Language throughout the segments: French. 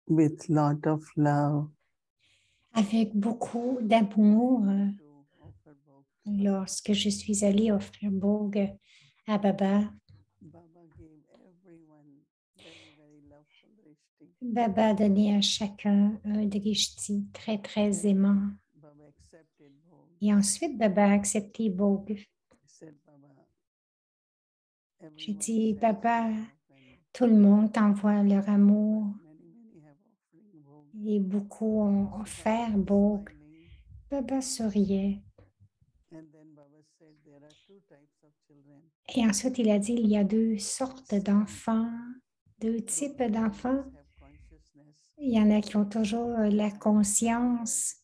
with lot of love. Avec beaucoup d'amour, lorsque je suis allée offrir Bhog à Baba, Baba a donné à chacun un drishti très, très aimant. Et ensuite, Baba a accepté Bhog. J'ai dit, Baba, tout le monde t'envoie leur amour et beaucoup ont offert Bhog. Baba souriait. Et ensuite, il a dit, il y a deux sortes d'enfants, deux types d'enfants. Il y en a qui ont toujours la conscience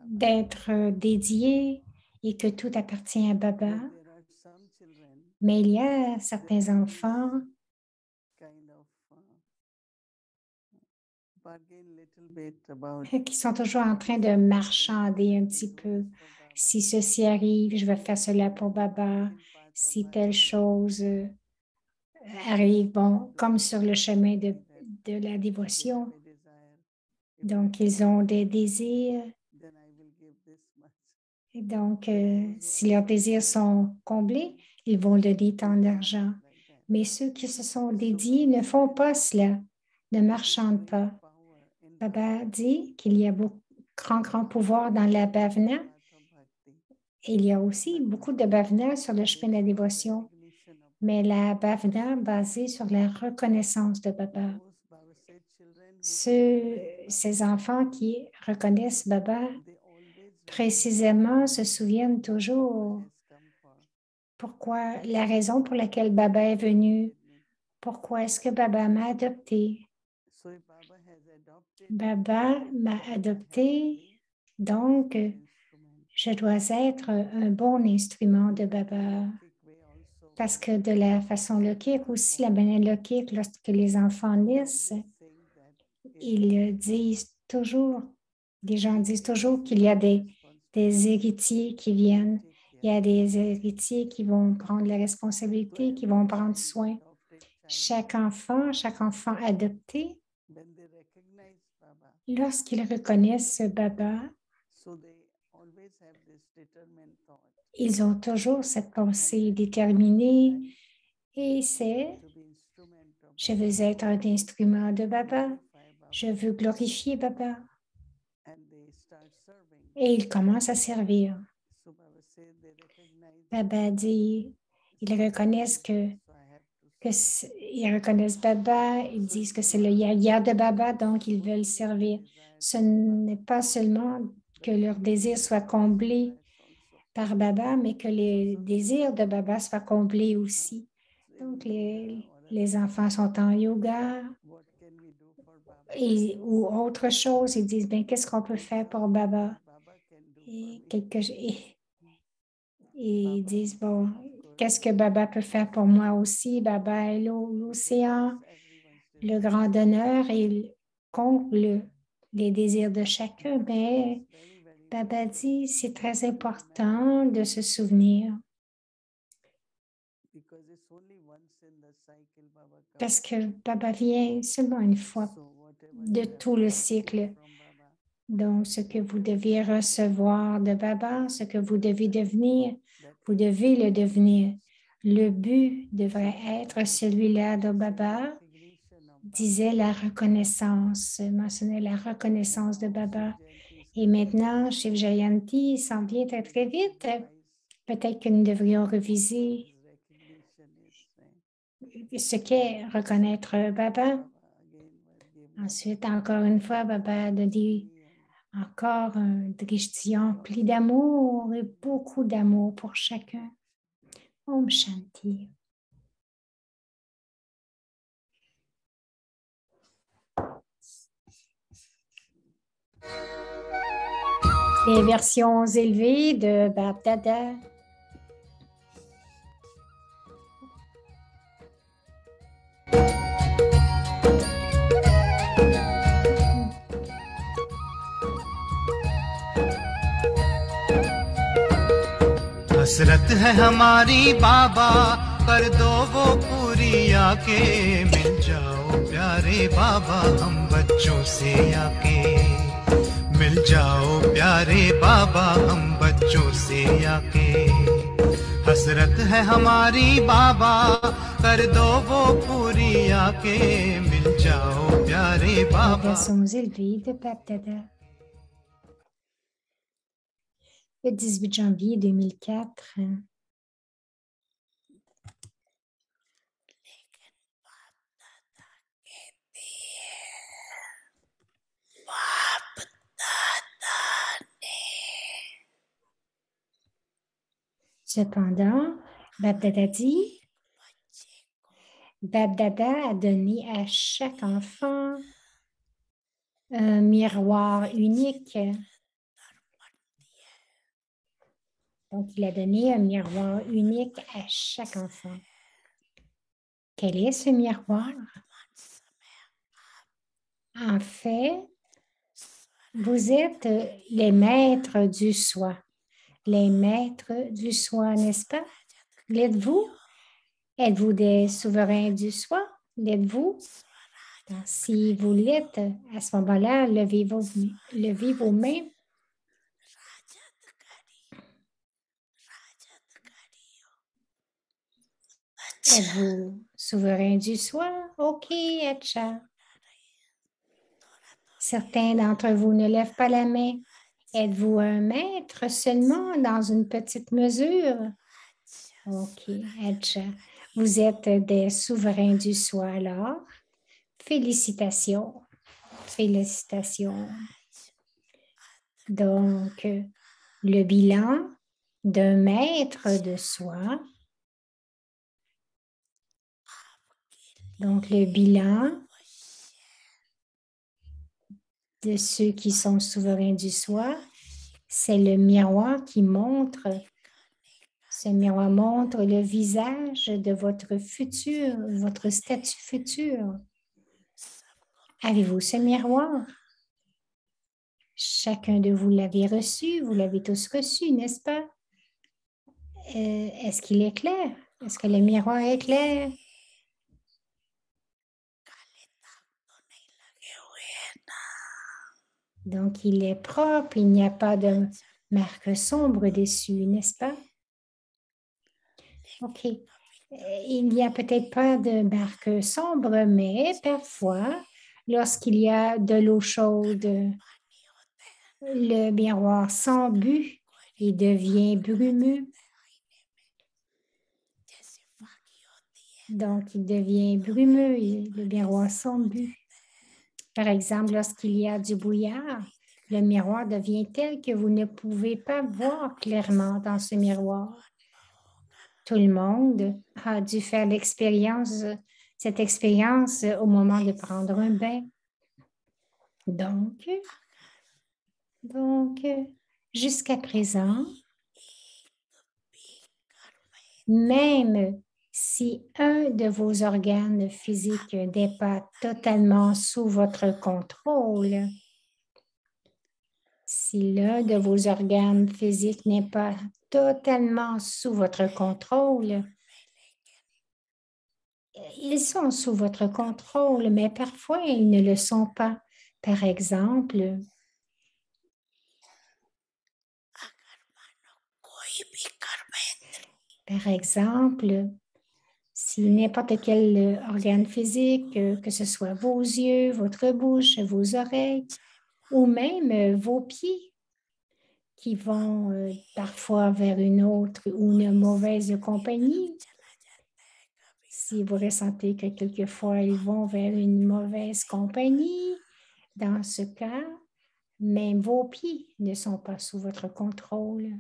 d'être dédiés et que tout appartient à Baba. Mais il y a certains enfants qui sont toujours en train de marchander un petit peu. Si ceci arrive, je vais faire cela pour Baba. Si telle chose arrive, bon, comme sur le chemin de la dévotion. Donc, ils ont des désirs. Et donc, si leurs désirs sont comblés, ils vont donner tant d'argent. Mais ceux qui se sont dédiés ne font pas cela, ne marchandent pas. Baba dit qu'il y a beaucoup grand pouvoir dans la bhavana. Et il y a aussi beaucoup de bhavana sur le chemin de la dévotion. Mais la bhavana basée sur la reconnaissance de Baba. Ces enfants qui reconnaissent Baba, précisément se souviennent toujours pourquoi, la raison pour laquelle Baba est venu, pourquoi est-ce que Baba m'a adopté. Baba m'a adopté, donc je dois être un bon instrument de Baba. Parce que de la façon logique aussi, la manière logique, lorsque les enfants naissent, ils disent toujours, les gens disent toujours qu'il y a des héritiers qui viennent. Il y a des héritiers qui vont prendre la responsabilité, qui vont prendre soin. Chaque enfant adopté, lorsqu'ils reconnaissent Baba, ils ont toujours cette pensée déterminée et c'est « Je veux être un instrument de Baba, je veux glorifier Baba ». Et ils commencent à servir. Baba dit, ils reconnaissent ils reconnaissent Baba, ils disent que c'est le yaya de Baba, donc ils veulent servir. Ce n'est pas seulement que leurs désirs soient comblés par Baba, mais que les désirs de Baba soient comblés aussi. Donc, les enfants sont en yoga ou autre chose. Ils disent, ben, qu'est-ce qu'on peut faire pour Baba? Et ils disent, bon, qu'est-ce que Baba peut faire pour moi aussi? Baba est l'océan, le grand donneur, et il comble les désirs de chacun. Mais Baba dit, c'est très important de se souvenir. Parce que Baba vient seulement une fois de tout le cycle. Donc, ce que vous devez recevoir de Baba, ce que vous devez devenir, vous devez le devenir. Le but devrait être celui-là de Baba, disait la reconnaissance, mentionnait la reconnaissance de Baba. Et maintenant, Shiv Jayanti s'en vient très, très vite. Peut-être que nous devrions reviser ce qu'est reconnaître Baba. Ensuite, encore une fois, Baba a dit encore un drishti empli d'amour et beaucoup d'amour pour chacun. Om Shanti. Les versions élevées de Bab Dada. हसरत है हमारी बाबा कर दो वो पूरी आके, मिल जाओ प्यारे बाबा हम बच्चों से आके, मिल जाओ प्यारे बाबा हम बच्चों से आके। हसरत है हमारी बाबा, कर दो वो पूरी आके, मिल जाओ प्यारे बाबा। Leçons élevées de Pape Dada. Le 18 janvier 2004. Cependant, Pape Dada dit, Pape Dada a donné à chaque enfant un miroir unique. Donc, il a donné un miroir unique à chaque enfant. Quel est ce miroir? En fait, vous êtes les maîtres du soi. Les maîtres du soi, n'est-ce pas? L'êtes-vous? Êtes-vous des souverains du soi? L'êtes-vous? Donc, si vous l'êtes, à ce moment-là, levez vos mains. Êtes-vous souverain du soi? OK, Etcha. Certains d'entre vous ne lèvent pas la main. Êtes-vous un maître seulement dans une petite mesure? OK, Etcha. Vous êtes des souverains du soi alors. Félicitations. Félicitations. Donc, le bilan d'un maître de soi. Donc, le bilan de ceux qui sont souverains du soi, c'est le miroir qui montre, ce miroir montre le visage de votre futur, votre statut futur. Avez-vous ce miroir? Chacun de vous l'avez reçu, vous l'avez tous reçu, n'est-ce pas? Est-ce qu'il est clair? Est-ce que le miroir est clair? Donc, il est propre, il n'y a pas de marque sombre dessus, n'est-ce pas? OK. Il n'y a peut-être pas de marque sombre, mais parfois, lorsqu'il y a de l'eau chaude, le miroir s'embue et devient brumeux. Donc, il devient brumeux et le miroir s'embue. Par exemple, lorsqu'il y a du brouillard, le miroir devient tel que vous ne pouvez pas voir clairement dans ce miroir. Tout le monde a dû faire cette expérience au moment de prendre un bain. Donc jusqu'à présent, même si un de vos organes physiques n'est pas totalement sous votre contrôle, si l'un de vos organes physiques n'est pas totalement sous votre contrôle, ils sont sous votre contrôle, mais parfois ils ne le sont pas. Par exemple, si n'importe quel organe physique, que ce soit vos yeux, votre bouche, vos oreilles, ou même vos pieds qui vont parfois vers une autre ou une mauvaise compagnie. Si vous ressentez que quelquefois ils vont vers une mauvaise compagnie, dans ce cas, même vos pieds ne sont pas sous votre contrôle.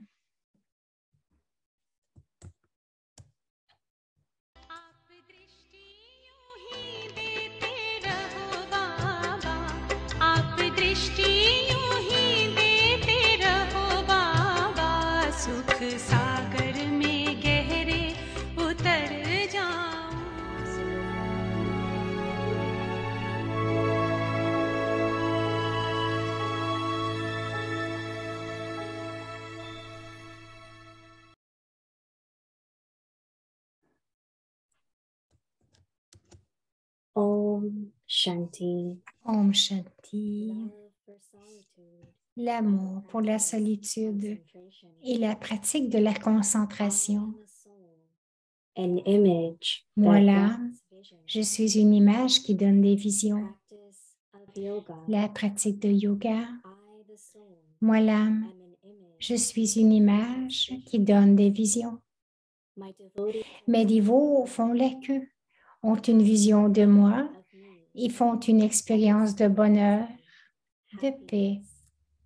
Om Shanti. Om Shanti. L'amour pour la solitude et la pratique de la concentration. An image. Moi, that l'âme, je suis une image qui donne des visions. practice of yoga. La pratique de yoga. I, the soul, Moi, l'âme, am an image. je suis une image qui donne des visions. My devotees Mes dévots font la queue, ont une vision de moi of me. et font une expérience de bonheur, de paix,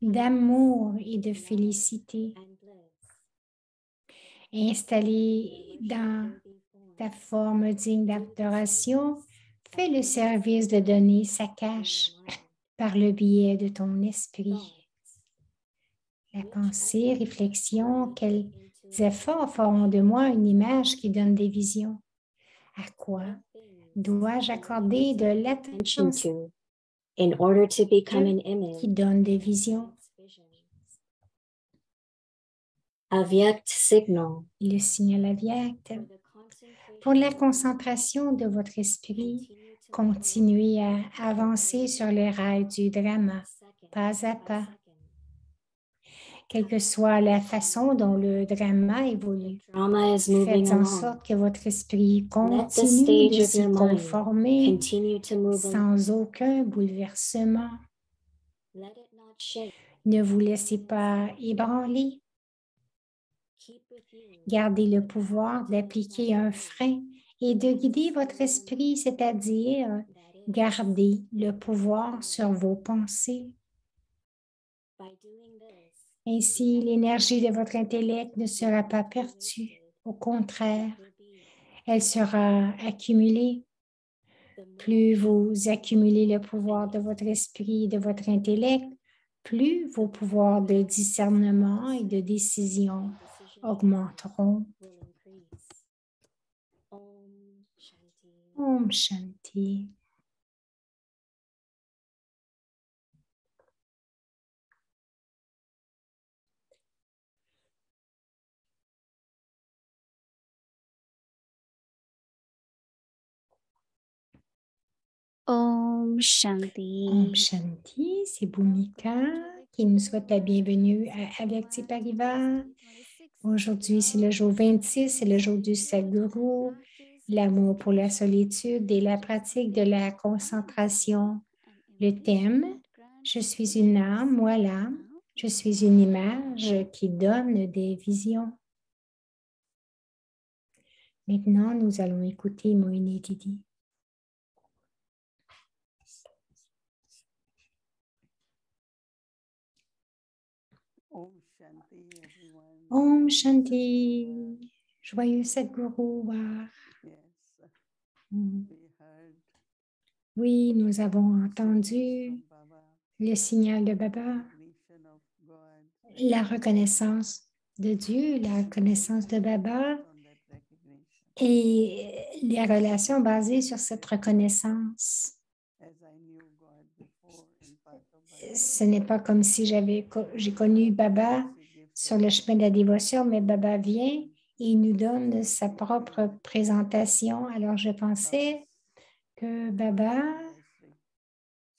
d'amour et de félicité. And bliss. Installé dans ta forme digne d'adoration, fais le service de donner sa cache par le biais de ton esprit. La pensée, réflexion, quels efforts feront de moi une image qui donne des visions? À quoi dois-je accorder de Attention l'attention to in order to become an image. qui donne des visions? Avyakt signal. Le signal avyakt. Pour la concentration de votre esprit, continuez à avancer sur les rails du drama, pas à pas. Quelle que soit la façon dont le drama évolue, Drama is moving faites en along. sorte que votre esprit Let the continue stage de of s'y your mind conformer continue to move along. sans aucun bouleversement. Let it not shake. Ne vous laissez pas ébranler. Keep with you. Gardez le pouvoir d'appliquer un frein et de guider votre esprit, c'est-à-dire gardez le pouvoir sur vos pensées. By doing this, Ainsi, l'énergie de votre intellect ne sera pas perdue. Au contraire, will be elle sera accumulée. the more Plus vous accumulez le pouvoir de votre esprit et de votre intellect, plus vos pouvoirs de discernement et de décision decision augmenteront. will increase. Om Shanti. Om Shanti. Om Shanti. Om Shanti, c'est Bhumika qui nous souhaite la bienvenue à Avyakti Paribas. Aujourd'hui, c'est le jour 26, c'est le jour du Sadhguru, l'amour pour la solitude et la pratique de la concentration. Le thème, je suis une âme, moi l'âme, je suis une image qui donne des visions. Maintenant, nous allons écouter Moini Didi. Om Shanti, everyone. Om Shanti, joyeux Sadhguru. Yes, Mm. we heard Oui, nous avons entendu from Baba, le signal de Baba, recognition of God, la reconnaissance de Dieu, la reconnaissance de Baba on that recognition. et les relations basées sur cette reconnaissance. As I knew God before in path of Bhakti, Ce n'est pas comme si j'ai connu Baba he gives sur le chemin de la dévotion, mais Baba vient et il nous donne sa propre présentation. Alors, je pensais que Baba, anniversary.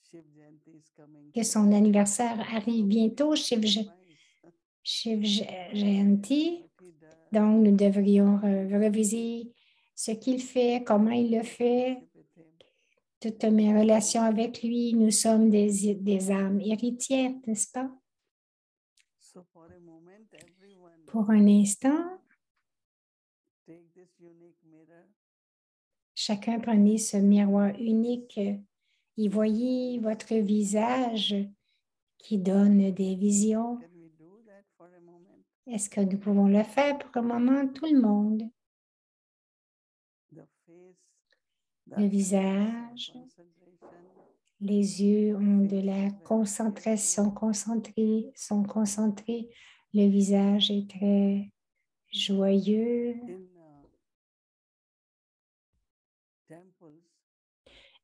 Shiv Jayanti is coming. que son anniversaire arrive bientôt, Shiv Jayanti. What he does, Donc, nous devrions reviser ce qu'il fait, comment il le fait, with him. toutes mes relations avec lui. Nous sommes des âmes héritières, n'est-ce pas? So for a moment, everyone Pour un instant, take this unique mirror chacun prenez ce miroir unique et voyez votre visage qui donne des visions. Can we do that for a moment? Est-ce que nous pouvons le faire pour un moment, tout le monde? The face, Le visage, concentration, les yeux ont de la concentration, sont concentrés. Le visage est très joyeux. in temples,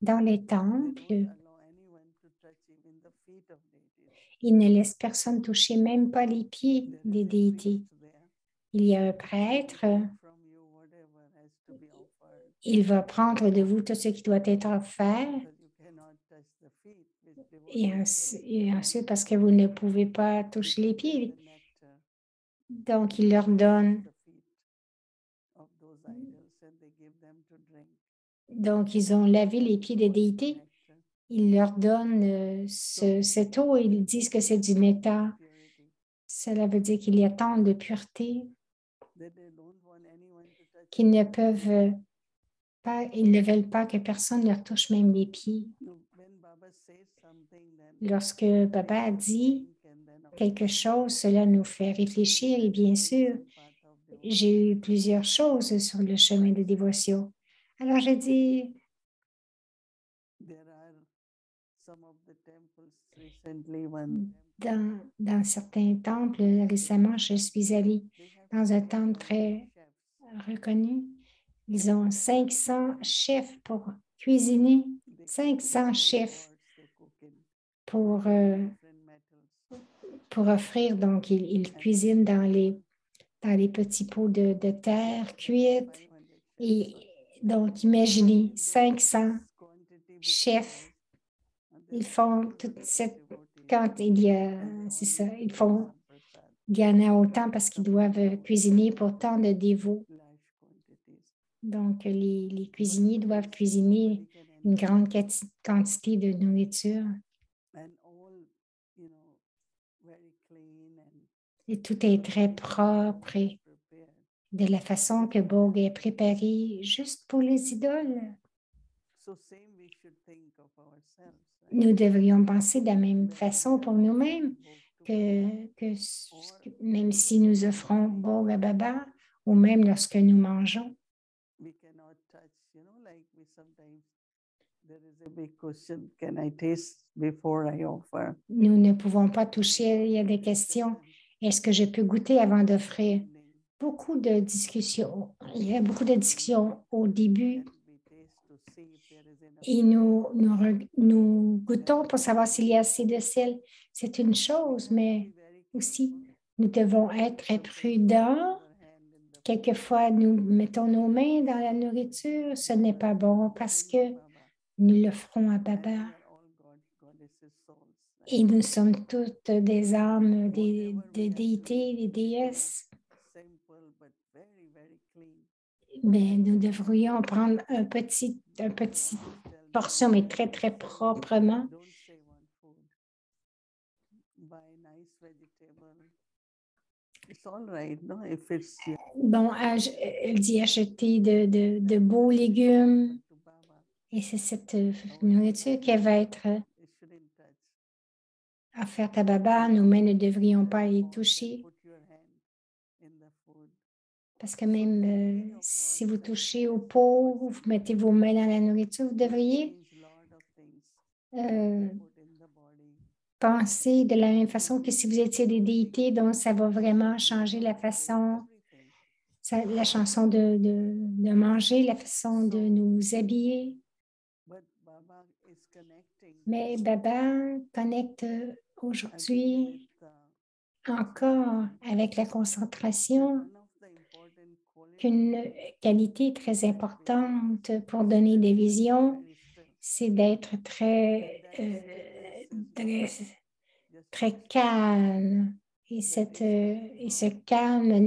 Dans les they temples, don't allow anyone to touch even the feet of deities. ils ne laissent personne toucher même pas les pieds There des is a déités. priest there. Il y a un prêtre From you, whatever has il va prendre de vous tout ce qui doit être offert. Et ensuite, parce que vous ne pouvez pas toucher les pieds. Donc, il leur donne. Donc, ils ont lavé les pieds des déités. Ils leur donnent cette eau et ils disent que c'est du nectar. Cela veut dire qu'il y a tant de pureté qu'ils ne peuvent pas, ils ne veulent pas que personne leur touche même les pieds. Lorsque Baba a dit quelque chose, cela nous fait réfléchir et bien sûr, j'ai eu plusieurs choses sur le chemin de dévotion. Alors, j'ai dit, dans certains temples, récemment, je suis allée dans un temple très reconnu. Ils ont 500 chefs pour cuisiner, 500 chefs pour offrir. Donc, ils cuisinent dans les petits pots de terre cuite. Et donc, imaginez, 500 chefs. Ils font toute cette... Quand il y a... C'est ça, il y en a autant parce qu'ils doivent cuisiner pour tant de dévots. Donc, les cuisiniers doivent cuisiner une grande quantité de nourriture. Et tout est très propre et de la façon que Bog est préparé juste pour les idoles. Nous devrions penser de la même façon pour nous-mêmes, que même si nous offrons Bog à Baba, ou même lorsque nous mangeons. Nous ne pouvons pas toucher, il y a des questions. Est-ce que je peux goûter avant d'offrir? Beaucoup de discussions. Il y a beaucoup de discussions au début. Et nous goûtons pour savoir s'il y a assez de sel. C'est une chose, mais aussi, nous devons être très prudents. Quelquefois, nous mettons nos mains dans la nourriture. Ce n'est pas bon parce que nous l'offrons à Baba. Et nous sommes toutes des âmes, des déités, des déesses. Mais nous devrions prendre un petit portion, mais très, très proprement. Bon, elle dit acheter de beaux légumes. Et c'est cette nourriture qui va être offerte à Baba. Nos mains ne devrions pas y toucher. Parce que même si vous touchez au pot, vous mettez vos mains dans la nourriture, vous devriez penser de la même façon que si vous étiez des déités, donc ça va vraiment changer la façon, la chanson de manger, la façon de nous habiller. Mais Baba connecte aujourd'hui encore avec la concentration qu'une qualité très importante pour donner des visions, c'est d'être très calme. Et ce calme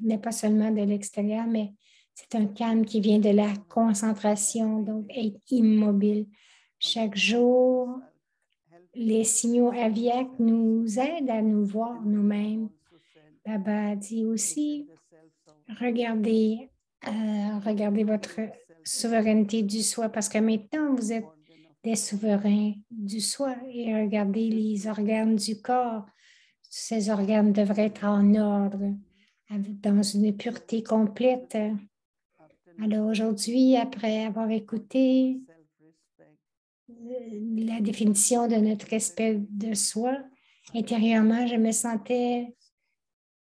n'est pas seulement de l'extérieur, mais c'est un calme qui vient de la concentration, donc être immobile. Chaque jour, les signaux aviaques nous aident à nous voir nous-mêmes. Baba dit aussi, regardez votre souveraineté du soi, parce que maintenant, vous êtes des souverains du soi et regardez les organes du corps. Ces organes devraient être en ordre, dans une pureté complète. Alors aujourd'hui, après avoir écouté la définition de notre respect de soi, intérieurement, je me sentais,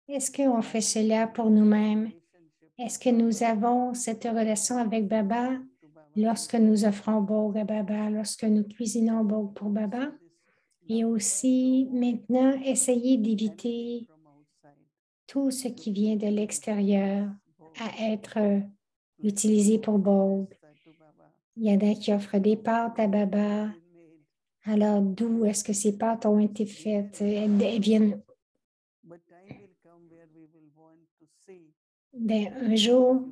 est-ce qu'on fait cela pour nous-mêmes? Est-ce que nous avons cette relation avec Baba lorsque nous offrons Bog à Baba, lorsque nous cuisinons Bog pour Baba? Et aussi, maintenant, essayer d'éviter tout ce qui vient de l'extérieur à être utilisées pour Bob. Il y en a qui offrent des pâtes à Baba. Alors, d'où est-ce que ces pâtes ont été faites? Elles viennent. Ben, un jour,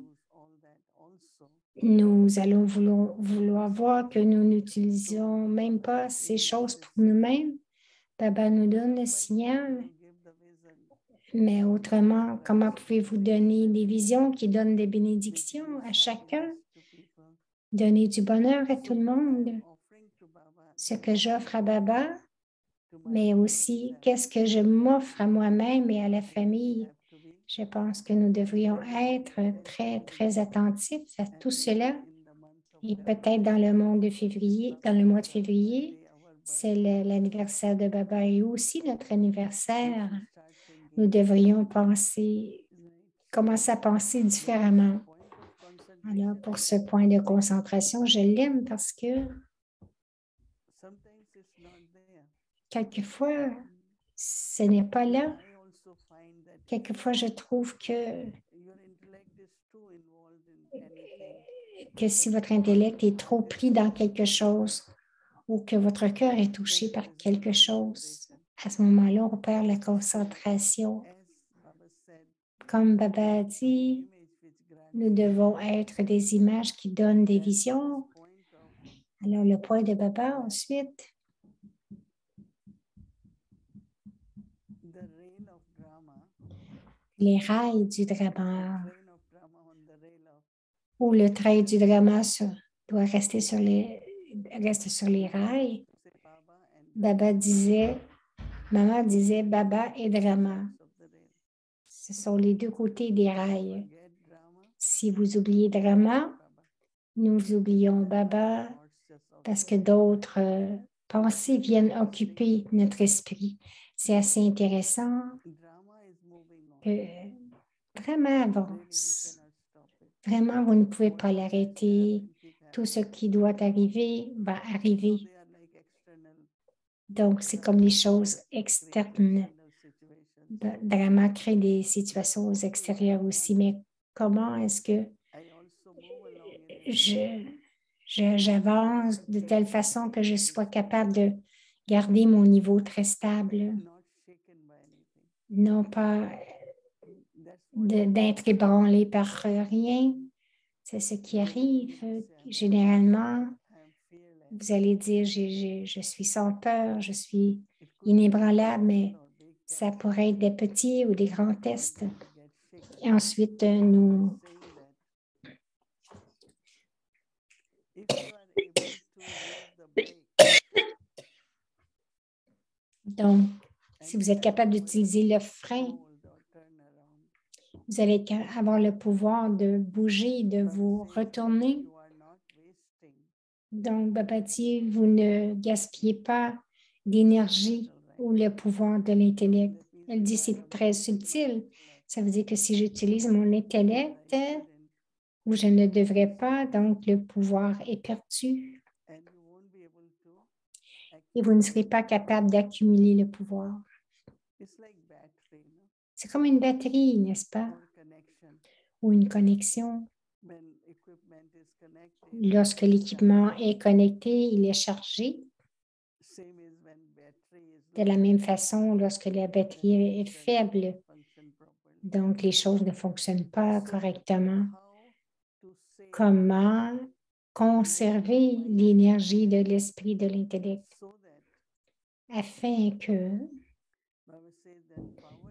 nous allons vouloir voir que nous n'utilisons même pas ces choses pour nous-mêmes. Baba nous donne le signal. Mais autrement, comment pouvez-vous donner des visions qui donnent des bénédictions à chacun? Donner du bonheur à tout le monde. Ce que j'offre à Baba, mais aussi qu'est-ce que je m'offre à moi-même et à la famille. Je pense que nous devrions être très, très attentifs à tout cela. Et peut-être dans le mois de février, c'est l'anniversaire de Baba et aussi notre anniversaire. Nous devrions commencer à penser différemment. Alors, pour ce point de concentration, je l'aime parce que quelquefois, ce n'est pas là. Quelquefois, je trouve que si votre intellect est trop pris dans quelque chose ou que votre cœur est touché par quelque chose, à ce moment-là, on perd la concentration. Comme Baba a dit, nous devons être des images qui donnent des visions. Alors, le point de Baba, ensuite, les rails du drama, où le trait du drama doit rester sur les rails. Maman disait Baba et drama. Ce sont les deux côtés des rails. Si vous oubliez drama, nous oublions Baba parce que d'autres pensées viennent occuper notre esprit. C'est assez intéressant que drama avance. Vraiment, vous ne pouvez pas l'arrêter. Tout ce qui doit arriver va arriver. Donc, c'est comme les choses externes. Drama crée des situations extérieures aussi, mais comment est-ce que j'avance de telle façon que je sois capable de garder mon niveau très stable, non pas d'être ébranlé par rien. C'est ce qui arrive. Généralement, vous allez dire, je suis sans peur, je suis inébranlable, mais ça pourrait être des petits ou des grands tests. Et ensuite, Donc, si vous êtes capable d'utiliser le frein, vous allez avoir le pouvoir de bouger, de vous retourner. Donc, Baba dit, vous ne gaspillez pas d'énergie ou le pouvoir de l'intellect. Elle dit, c'est très subtil. Ça veut dire que si j'utilise mon intellect, où je ne devrais pas, donc le pouvoir est perdu. Et vous ne serez pas capable d'accumuler le pouvoir. C'est comme une batterie, n'est-ce pas? Ou une connexion. Lorsque l'équipement est connecté, il est chargé. De la même façon, lorsque la batterie est faible, donc les choses ne fonctionnent pas correctement. Comment conserver l'énergie de l'esprit de l'intellect afin que,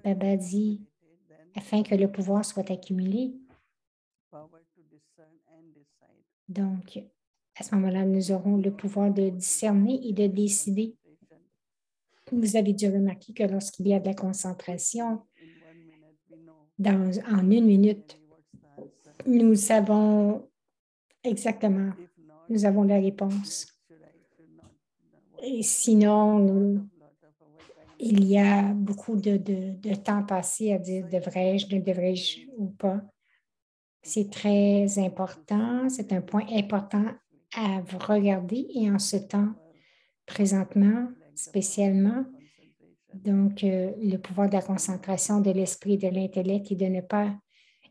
Baba dit, afin que le pouvoir soit accumulé. Donc, à ce moment-là, nous aurons le pouvoir de discerner et de décider. Vous avez dû remarquer que lorsqu'il y a de la concentration, en 1 minute, nous savons exactement, nous avons la réponse. Et sinon, il y a beaucoup de temps passé à dire devrais-je, ne devrais-je ou pas. C'est très important, c'est un point important à vous regarder et en ce temps, présentement, spécialement, donc le pouvoir de la concentration de l'esprit et de l'intellect et de ne pas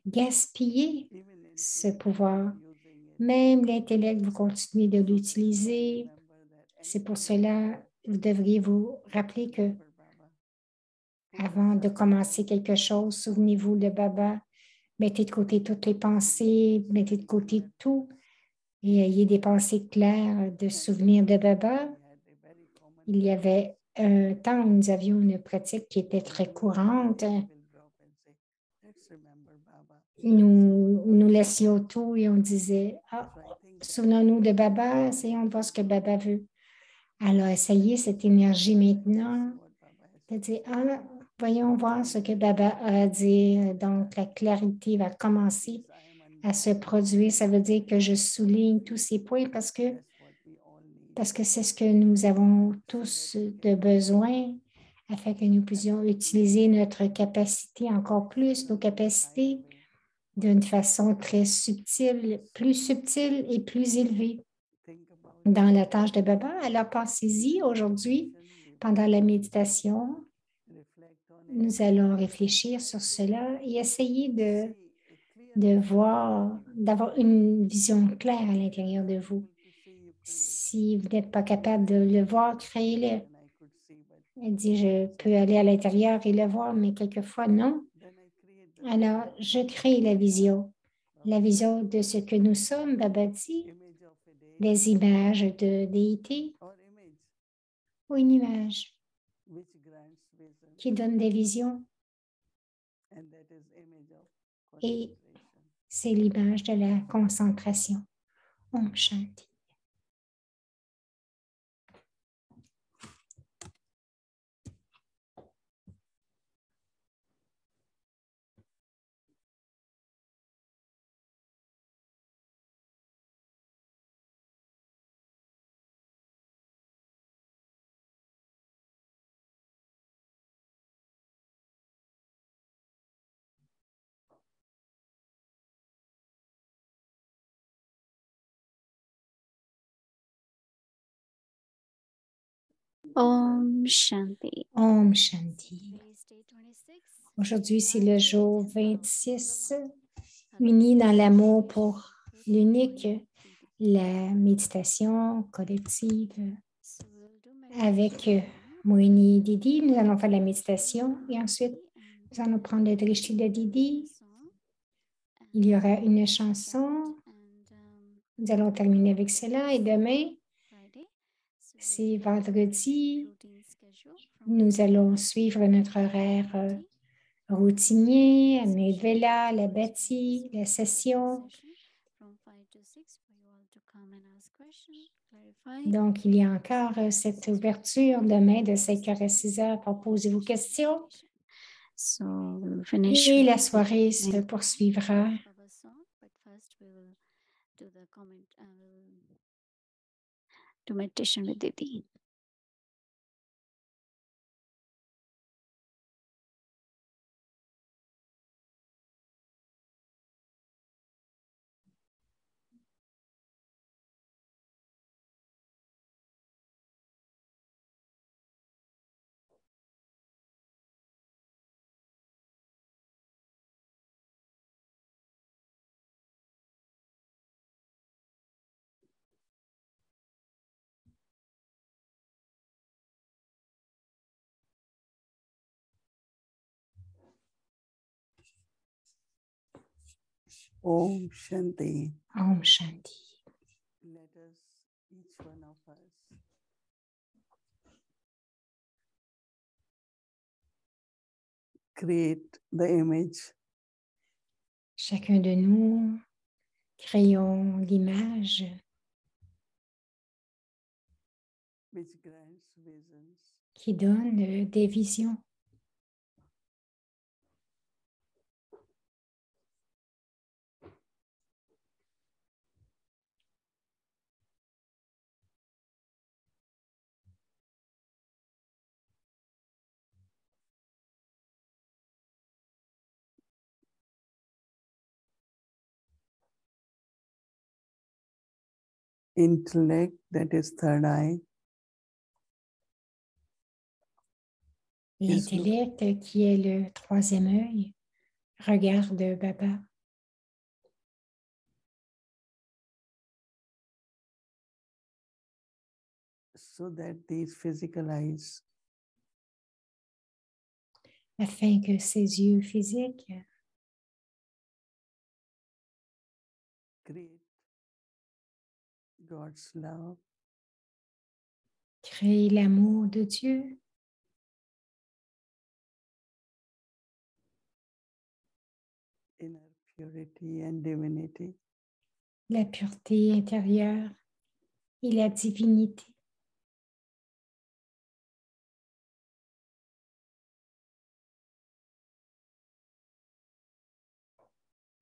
gaspiller ce pouvoir. Même l'intellect, vous continuez de l'utiliser. C'est pour cela, vous devriez vous rappeler que avant de commencer quelque chose, souvenez-vous de Baba. Mettez de côté toutes les pensées, mettez de côté tout et ayez des pensées claires de souvenirs de Baba. Il y avait un temps où nous avions une pratique qui était très courante. Nous laissions tout et on disait, ah, souvenons-nous de Baba, essayons de voir ce que Baba veut. Alors, essayez cette énergie maintenant de dire, ah, voyons voir ce que Baba a à dire. Donc, la clarité va commencer à se produire. Ça veut dire que je souligne tous ces points parce que c'est ce que nous avons tous de besoin afin que nous puissions utiliser notre capacité encore plus, nos capacités d'une façon très subtile et plus élevée dans la tâche de Baba. Alors, pensez-y aujourd'hui, pendant la méditation, nous allons réfléchir sur cela et essayer de voir, d'avoir une vision claire à l'intérieur de vous. Si vous n'êtes pas capable de le voir, créez-le. Elle dit, je peux aller à l'intérieur et le voir, mais quelquefois, non. Alors, je crée la vision de ce que nous sommes, Baba dit, des images de déité ou une image qui donne des visions. Et c'est l'image de la concentration. Om Shanti. Om Shanti. Om Shanti. Today's day 26. Aujourd'hui, c'est le jour 26, unis dans l'amour pour l'unique, la méditation collective. So we'll do Avec meditation. Moini Didi, nous allons faire la méditation et ensuite, nous allons prendre le drishti de Didi. Il y aura une chanson. Nous allons terminer avec cela et demain, c'est vendredi. Nous allons suivre notre horaire routinier, Amrit-Vela, la bâtie, la session. Donc, il y a encore cette ouverture demain de 5h à 6h pour poser vos questions. So we'll finish Et with la soirée se poursuivra. Baba's song, but first we will do the comment. We'll do meditation with Didi. Om Shanti. Om Shanti. Let us, each one of us, create the image Chacun de nous, créons l'image which grants visions qui donne des visions. intellect, that is third eye, L'intellect, qui est le troisième œil, regarde Baba. so that these physical eyes afin que ses yeux physiques create God's love créent l'amour de Dieu, inner purity and divinity, la pureté intérieure et la divinité.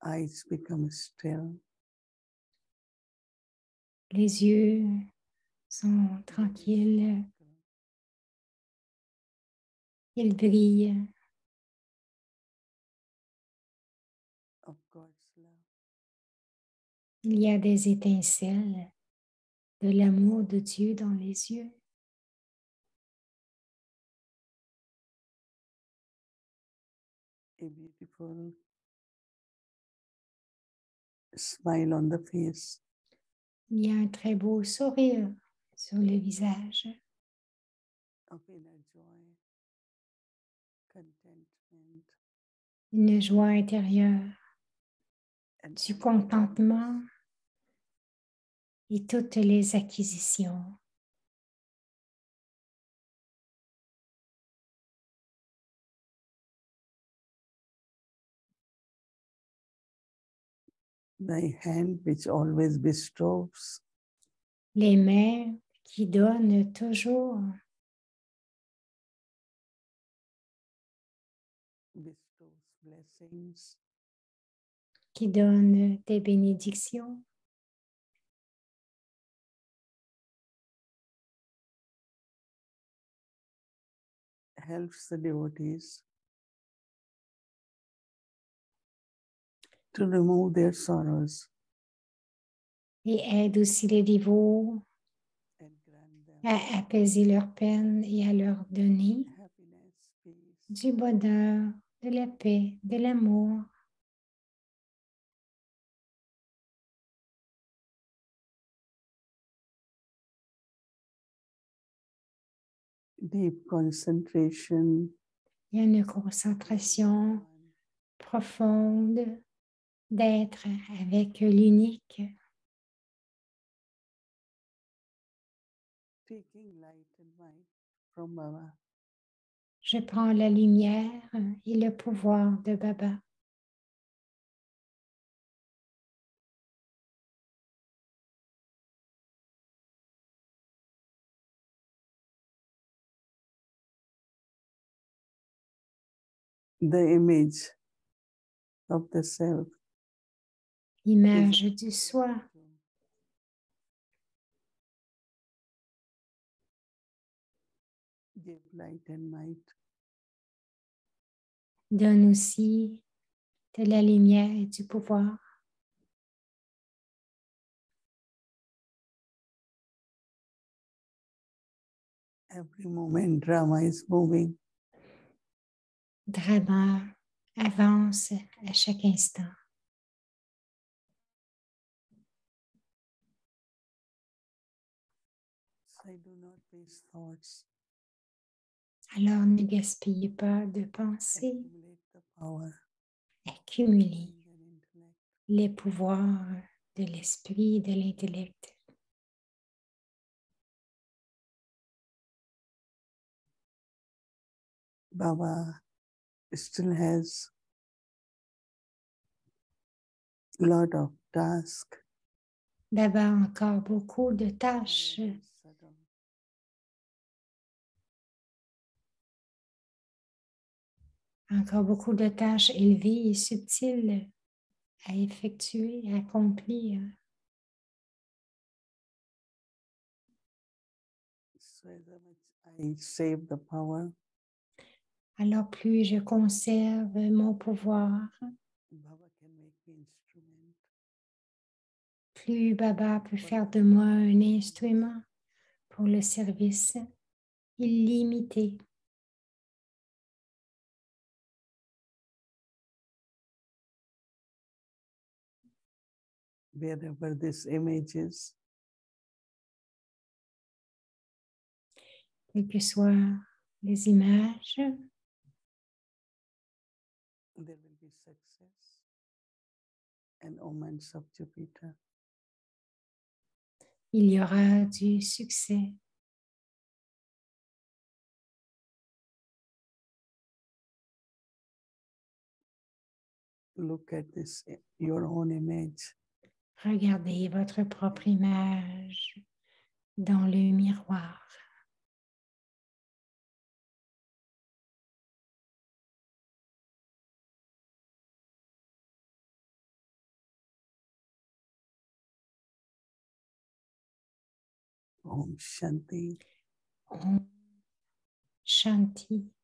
eyes become still, Les yeux sont tranquilles, ils brillent of God's love. il y a des étincelles de l'amour de Dieu dans les yeux. A beautiful smile on the face, Il y a un très beau sourire sur le visage, of inner joy, contentment, une joie intérieure, and du contentement et toutes les acquisitions. thy hand which always bestows, Les mains qui donnent toujours, bestows blessings, qui donnent des bénédictions, helps the devotees to remove their sorrows et aide aussi les dévots and grant them à apaiser leurs peines et à leur donner happiness, peace, du bonheur, de la paix, de l'amour. deep concentration, Il y a une concentration profonde d'être avec l'unique, taking light and might from Baba. je prends la lumière et le pouvoir de Baba. The image of the self L'image du soi give light and might. donne aussi de la lumière et du pouvoir. Every moment drama is moving. Drama avance à chaque instant. So I do not waste thoughts. Alors ne gaspillez pas de pensée, Accumulate the power accumulez mind and intellect. les pouvoirs de l'esprit et de l'intellect. Baba still has a lot of tasks. Baba a encore beaucoup de tâches, encore beaucoup de tâches élevées et subtiles à effectuer, à accomplir. So as much I save the power, Alors plus je conserve mon pouvoir, Baba can make me instrument. plus Baba peut faire de moi un instrument pour le service illimité. Wherever this image is, quelles que soient les images. There will be success and omens of Jupiter. Il y aura du succès. Look at this, your own image. Regardez votre propre image dans le miroir. Om Shanti. Om Shanti.